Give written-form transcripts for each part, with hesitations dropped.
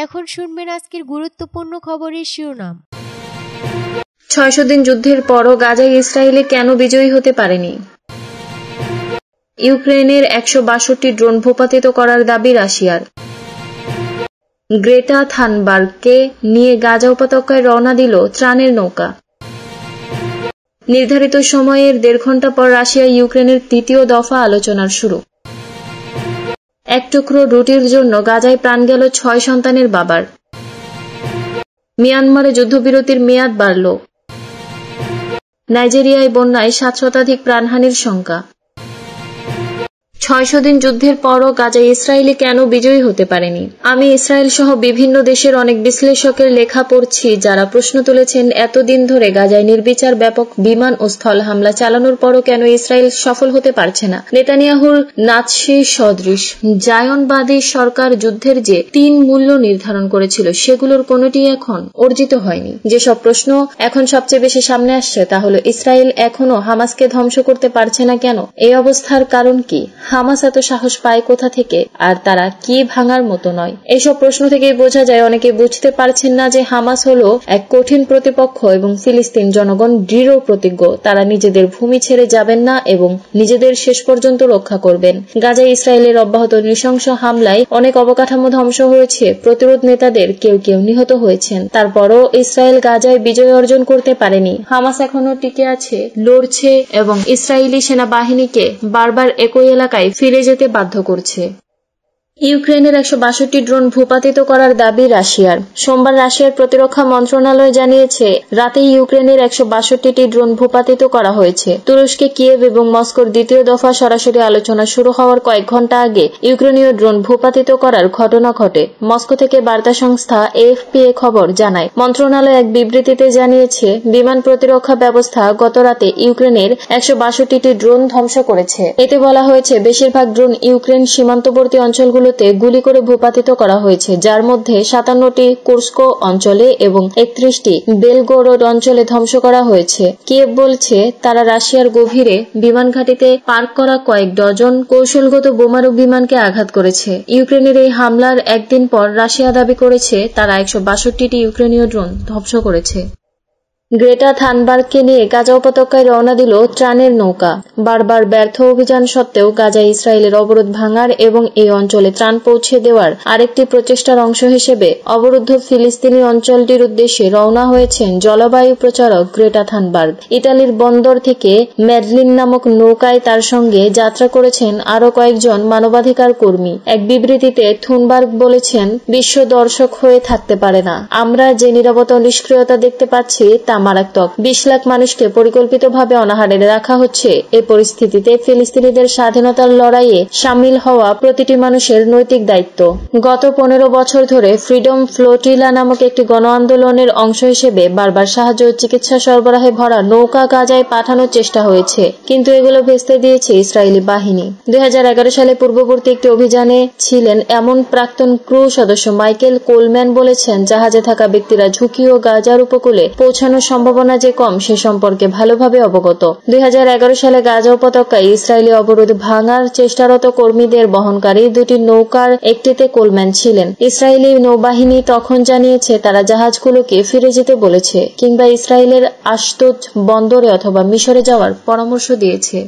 এখন শুনবেন আজকের গুরুত্বপূর্ণ খবরের শিরোনাম। 600 দিন যুদ্ধের পরও গাজায় ইসরায়েলে কেন বিজয়ী হতে পারেনি? ইউক্রেনের 162টি ড্রোন ভূপাতিত করার দাবি রাশিয়ার। গ্রেটা থানবার্গকে নিয়ে গাজা উপত্যকায় রওনা দিল ত্রাণের নৌকা। নির্ধারিত সময়ের 1.5 ঘণ্টা পর রাশিয়া ইউক্রেনের তৃতীয় দফা আলোচনার শুরু। এক টুকরো রুটির জন্য গাজায় প্রাণ গেল 6 সন্তানের বাবার। মিয়ানমারে যুদ্ধবিরতির মেয়াদ বাড়ল। নাইজেরিয়ায় বন্যায় 7 শতাধিক প্রাণহানির শঙ্কা। 600 দিন যুদ্ধের পরও গাজায় ইসরায়েলি কেন বিজয়ী হতে পারেনি? আমি ইসরায়েল সহ বিভিন্ন দেশের অনেক বিশ্লেষকের লেখা পড়ছি, যারা প্রশ্ন তুলেছেন এতদিন ধরে গাজায় নির্বিচার ব্যাপক বিমান ও স্থল হামলা চালানোর পরও কেন ইসরায়েল সফল হতে পারছে না। নেতানিয়াহুর নাৎসি সদৃশ জায়নবাদী সরকার যুদ্ধের যে 3 মূল্য নির্ধারণ করেছিল, সেগুলোর কোনোটি এখন অর্জিত হয়নি। যেসব প্রশ্ন এখন সবচেয়ে বেশি সামনে আসছে তা হলো, ইসরায়েল এখনো হামাসকে ধ্বংস করতে পারছে না কেন? এই অবস্থার কারণ কি? হামাস এত সাহস পায় কোথা থেকে? আর তারা কি ভাঙার মতো নয়? এইসব প্রশ্ন থেকেই বোঝা যায় অনেকে বুঝতে পারছেন না যে হামাস হলো এক কঠিন প্রতিপক্ষ এবং ফিলিস্তিন জনগণ দৃঢ় প্রতিজ্ঞ তারা নিজেদের ভূমি ছেড়ে যাবেন না এবং নিজেদের শেষ পর্যন্ত রক্ষা করবেন। গাজায় ইসরায়েলের অব্যাহত নৃশংস হামলায় অনেক অবকাঠামো ধ্বংস হয়েছে, প্রতিরোধ নেতাদের কেউ কেউ নিহত হয়েছেন। তারপরও ইসরায়েল গাজায় বিজয় অর্জন করতে পারেনি। হামাস এখনো টিকে আছে, লড়ছে এবং ইসরায়েলি সেনাবাহিনীকে বারবার একই এলাকায় ফিরে যেতে বাধ্য করছে। ইউক্রেনের 162 ড্রোন ভূপাতিত করার দাবি রাশিয়ার। সোমবার রাশিয়ার প্রতিরক্ষা মন্ত্রণালয় জানিয়েছে, রাতে ইউক্রেনের 162টি ড্রোন ভূপাতিত করা হয়েছে। তুরস্কে কিয়েভ এবং মস্কোর দ্বিতীয় দফা সরাসরি আলোচনা শুরু হওয়ার কয়েক ঘণ্টা আগে ইউক্রেনীয় ড্রোন ভূপাতিত করার ঘটনা ঘটে। মস্কো থেকে বার্তা সংস্থা এএফপি এ খবর জানায়। মন্ত্রণালয় এক বিবৃতিতে জানিয়েছে, বিমান প্রতিরক্ষা ব্যবস্থা গত রাতে ইউক্রেনের 162টি ড্রোন ধ্বংস করেছে। এতে বলা হয়েছে, বেশিরভাগ ড্রোন ইউক্রেন সীমান্তবর্তী অঞ্চলগুলো গুলি করে ভূপাতিত করা হয়েছে, যার মধ্যে 57টি কুর্স্ক অঞ্চলে এবং 31টি বেলগোরোড অঞ্চলে ধ্বংস করা হয়েছে। কিয়েভ বলছে, তারা রাশিয়ার গভীরে বিমান ঘাঁটিতে পার্ক করা কয়েক ডজন কৌশলগত বোমারু বিমানকে আঘাত করেছে। ইউক্রেনের এই হামলার একদিন পর রাশিয়া দাবি করেছে তারা 162টি ইউক্রেনীয় ড্রোন ধ্বংস করেছে। গ্রেটা থানবার্গকে নিয়ে গাজা উপত্যকায় রওনা দিল ত্রাণের নৌকা। বারবার ব্যর্থ অভিযান সত্ত্বেও গাজায় ইসরায়েলের অবরোধ ভাঙার এবং এই অঞ্চলে ত্রাণ পৌঁছে দেওয়ার আরেকটি প্রচেষ্টার অংশ হিসেবে অবরুদ্ধ ফিলিস্তিনি অঞ্চলটির উদ্দেশ্যে রওনা হয়েছেন জলবায়ু প্রচারক গ্রেটা থানবার্গ। ইতালির বন্দর থেকে ম্যাডলিন নামক নৌকায় তার সঙ্গে যাত্রা করেছেন আরও কয়েকজন মানবাধিকার কর্মী। এক বিবৃতিতে থুনবার্গ বলেছেন, বিশ্ব দর্শক হয়ে থাকতে পারে না। আমরা যে নীরবতা ও নিষ্ক্রিয়তা দেখতে পাচ্ছি তা মারাত্মক। 20 লাখ মানুষকে পরিকল্পিতভাবে অনাহারে রাখা হচ্ছে। এই পরিস্থিতিতে ফিলিস্তিনিদের স্বাধীনতার লড়াইয়ে সামিল হওয়া প্রতিটি মানুষের নৈতিক দায়িত্ব। গত 15 বছর ধরে ফ্রিডম ফ্লোটিলা নামক একটি গণ আন্দোলনের অংশ হিসেবে বারবার সাহায্য ও চিকিৎসা সরবরাহে ভরা নৌকা গাজায় পাঠানোর চেষ্টা হয়েছে, কিন্তু এগুলো ভেস্তে দিয়েছে ইসরায়েলি বাহিনী। 2011 সালে পূর্ববর্তী একটি অভিযানে ছিলেন এমন প্রাক্তন ক্রু সদস্য মাইকেল কোলম্যান বলেছেন, জাহাজে থাকা ব্যক্তিরা ঝুঁকি ও গাজার উপকূলে পৌঁছানোর সম্ভাবনা যে কম সে সম্পর্কে ভালোভাবে অবগত। 2011 সালে গাজা উপত্যকায় ইসরায়েলি অবরোধ ভাঙার চেষ্টারত কর্মীদের বহনকারী 2টি নৌকার একটিতে কোলম্যান ছিলেন। ইসরায়েলি নৌবাহিনী তখন জানিয়েছে তারা জাহাজগুলোকে ফিরে যেতে বলেছে কিংবা ইসরায়েলের আশদোদ বন্দরে অথবা মিশরে যাওয়ার পরামর্শ দিয়েছে।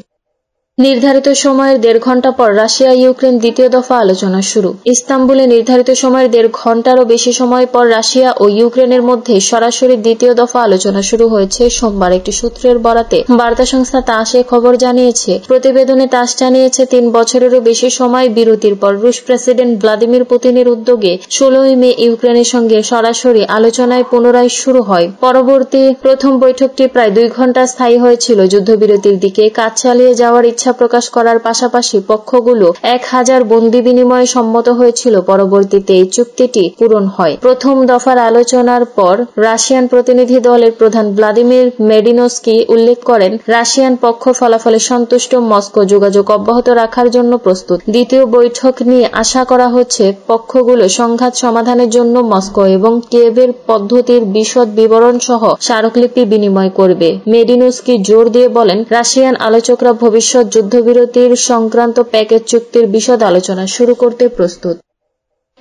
নির্ধারিত সময়ের 1.5 ঘণ্টা পর রাশিয়া ইউক্রেন দ্বিতীয় দফা আলোচনা শুরু। ইস্তাম্বুলে নির্ধারিত সময়ের 1.5 ঘণ্টারও বেশি সময় পর রাশিয়া ও ইউক্রেনের মধ্যে সরাসরি দ্বিতীয় দফা আলোচনা শুরু হয়েছে। সোমবার একটি সূত্রের বরাতে বার্তা সংস্থা তাস এ খবর জানিয়েছে। প্রতিবেদনে তাস জানিয়েছে, 3 বছরেরও বেশি সময় বিরতির পর রুশ প্রেসিডেন্ট ভ্লাদিমির পুতিনের উদ্যোগে 16 মে ইউক্রেনের সঙ্গে সরাসরি আলোচনায় পুনরায় শুরু হয়। পরবর্তী প্রথম বৈঠকটি প্রায় 2 ঘণ্টা স্থায়ী হয়েছিল। যুদ্ধবিরতির দিকে কাজ চালিয়ে যাওয়ার ইচ্ছা প্রকাশ করার পাশাপাশি পক্ষগুলো 1000 বন্দী বিনিময়ে সম্মত হয়েছিল। পরবর্তীতে এই চুক্তিটি পূরণ হয়। প্রথম দফার আলোচনার পর রাশিয়ান প্রতিনিধি দলের প্রধান ভ্লাদিমির মেডিনস্কি উল্লেখ করেন, রাশিয়ান পক্ষ ফলাফলে সন্তুষ্ট, মস্কো যোগাযোগ অব্যাহত রাখার জন্য প্রস্তুত। দ্বিতীয় বৈঠক নিয়ে আশা করা হচ্ছে পক্ষগুলো সংঘাত সমাধানের জন্য মস্কো এবং কিয়েভের পদ্ধতির বিশদ বিবরণ সহ স্মারকলিপি বিনিময় করবে। মেডিনস্কি জোর দিয়ে বলেন, রাশিয়ান আলোচকরা ভবিষ্যৎ যুদ্ধবিরতির সংক্রান্ত প্যাকেজ চুক্তির বিশদ আলোচনা শুরু করতে প্রস্তুত।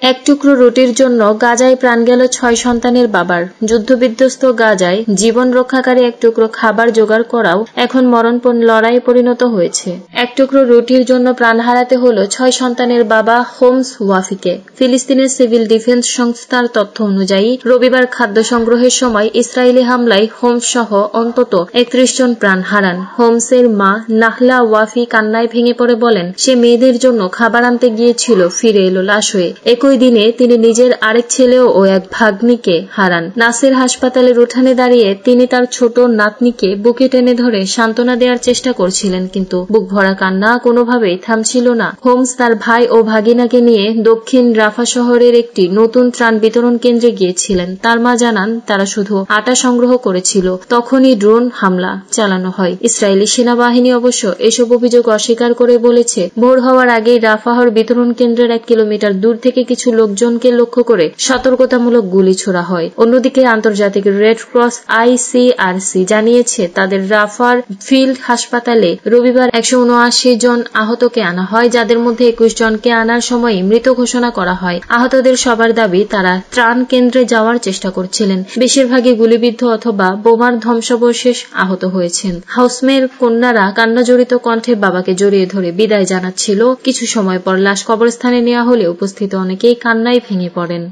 এক টুকরো রুটির জন্য গাজায় প্রাণ গেল 6 সন্তানের বাবার। যুদ্ধবিধ্বস্ত গাজায় জীবন রক্ষাকারী এক টুকরো খাবার জোগাড় করাও এখন মরণপণ লড়াইয়ে পরিণত হয়েছে। এক টুকরো রুটির জন্য প্রাণ হারাতে হলো 6 সন্তানের বাবা হোমস ওয়াফিকে। ফিলিস্তিনের সিভিল ডিফেন্স সংস্থার তথ্য অনুযায়ী রবিবার খাদ্য সংগ্রহের সময় ইসরায়েলি হামলায় হোমস সহ অন্তত 31 জন প্রাণ হারান। হোমসের মা নাহলা ওয়াফি কান্নায় ভেঙে পড়ে বলেন, সে মেয়েদের জন্য খাবার আনতে গিয়েছিল, ফিরে এলো লাশ হয়ে। একই দিনে তিনি নিজের আরেক ছেলে ও এক ভাগ্নিকে হারান। নাসের হাসপাতালের উঠানে দাঁড়িয়ে তিনি তার ছোট নাতনিকে বুকে টেনে ধরে সান্ত্বনা দেওয়ার চেষ্টা করছিলেন, কিন্তু বুক ভরা কান্না কোনোভাবেই থামছিল না। হোমস তার ভাই ও ভাগিনাকে নিয়ে দক্ষিণ রাফা শহরের একটি নতুন ত্রাণ বিতরণ কেন্দ্রে গিয়েছিলেন। তার মা জানান, তারা শুধু আটা সংগ্রহ করেছিল, তখনই ড্রোন হামলা চালানো হয়। ইসরায়েলি সেনাবাহিনী অবশ্য এসব অভিযোগ অস্বীকার করে বলেছে, ভোর হওয়ার আগেই রাফাহর বিতরণ কেন্দ্রের 1 কিলোমিটার দূর থেকে কিছু লোকজনকে লক্ষ্য করে সতর্কতামূলক গুলি ছোড়া হয়। অন্যদিকে আন্তর্জাতিক রেড ক্রস ICRC জানিয়েছে, তাদের রাফার ফিল্ড হাসপাতালে রবিবার 179 জন আহতকে আনা হয়, যাদের মধ্যে 21 জনকে আনার সময় মৃত ঘোষণা করা হয়। আহতদের সবার দাবি তারা ত্রাণ কেন্দ্রে যাওয়ার চেষ্টা করছিলেন। বেশিরভাগই গুলিবিদ্ধ অথবা বোমার ধ্বংসাবশেষ আহত হয়েছেন। হাউসমের কন্যারা কান্নাজড়িত কণ্ঠে বাবাকে জড়িয়ে ধরে বিদায় জানাচ্ছিল। কিছু সময় পর লাশ কবরস্থানে নেওয়া হলে উপস্থিত অনেকেই কান্নায় ভেঙে পড়েন।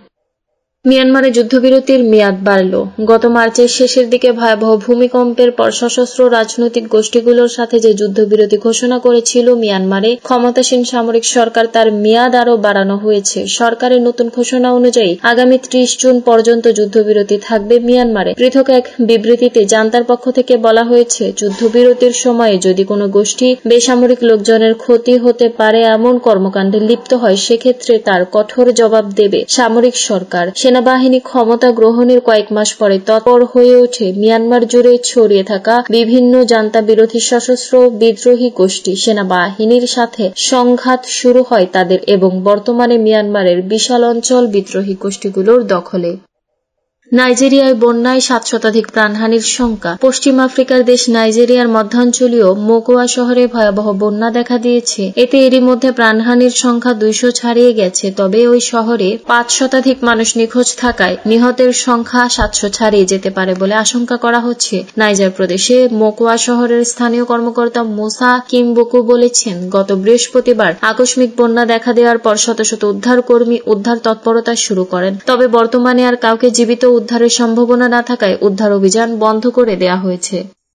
মিয়ানমারে যুদ্ধবিরতির মেয়াদ বাড়ল। গত মার্চের শেষের দিকে ভয়াবহ ভূমিকম্পের পর সশস্ত্র রাজনৈতিক গোষ্ঠীগুলোর সাথে যে যুদ্ধবিরতি ঘোষণা করেছিল মিয়ানমারে ক্ষমতাসীন সামরিক সরকার, তার মেয়াদ আরও বাড়ানো হয়েছে। সরকারের নতুন ঘোষণা অনুযায়ী আগামী 30 জুন পর্যন্ত যুদ্ধবিরতি থাকবে মিয়ানমারে। পৃথক এক বিবৃতিতে জান্তার পক্ষ থেকে বলা হয়েছে, যুদ্ধবিরতির সময়ে যদি কোনো গোষ্ঠী বেসামরিক লোকজনের ক্ষতি হতে পারে এমন কর্মকাণ্ডে লিপ্ত হয়, সেক্ষেত্রে তার কঠোর জবাব দেবে সামরিক সরকার। সেনাবাহিনী ক্ষমতা গ্রহণের কয়েক মাস পরে তৎপর হয়ে ওঠে মিয়ানমার জুড়ে ছড়িয়ে থাকা বিভিন্ন জান্তা বিরোধী সশস্ত্র বিদ্রোহী গোষ্ঠী। সেনাবাহিনীর সাথে সংঘাত শুরু হয় তাদের এবং বর্তমানে মিয়ানমারের বিশাল অঞ্চল বিদ্রোহী গোষ্ঠীগুলোর দখলে। নাইজেরিয়ায় বন্যায় 7 শতাধিক প্রাণহানির শঙ্কা। পশ্চিম আফ্রিকার দেশ নাইজেরিয়ার মধ্যাঞ্চলীয় মোকোয়া শহরে ভয়াবহ বন্যা দেখা দিয়েছে। এতে এরই মধ্যে প্রাণহানির সংখ্যা 200 ছাড়িয়ে গেছে। তবে ওই শহরে 5 শতাধিক মানুষ নিখোঁজ থাকায় নিহতের সংখ্যা 700 ছাড়িয়ে যেতে পারে বলে আশঙ্কা করা হচ্ছে। নাইজার প্রদেশে মোকোয়া শহরের স্থানীয় কর্মকর্তা মুসা কিমবুকু বলেছেন, গত বৃহস্পতিবার আকস্মিক বন্যা দেখা দেওয়ার পর শত শত উদ্ধারকর্মী উদ্ধার তৎপরতা শুরু করেন। তবে বর্তমানে আর কাউকে জীবিত উদ্ধারের সম্ভাবনা না থাকায় উদ্ধার অভিযান বন্ধ করে দেয়া হয়েছে।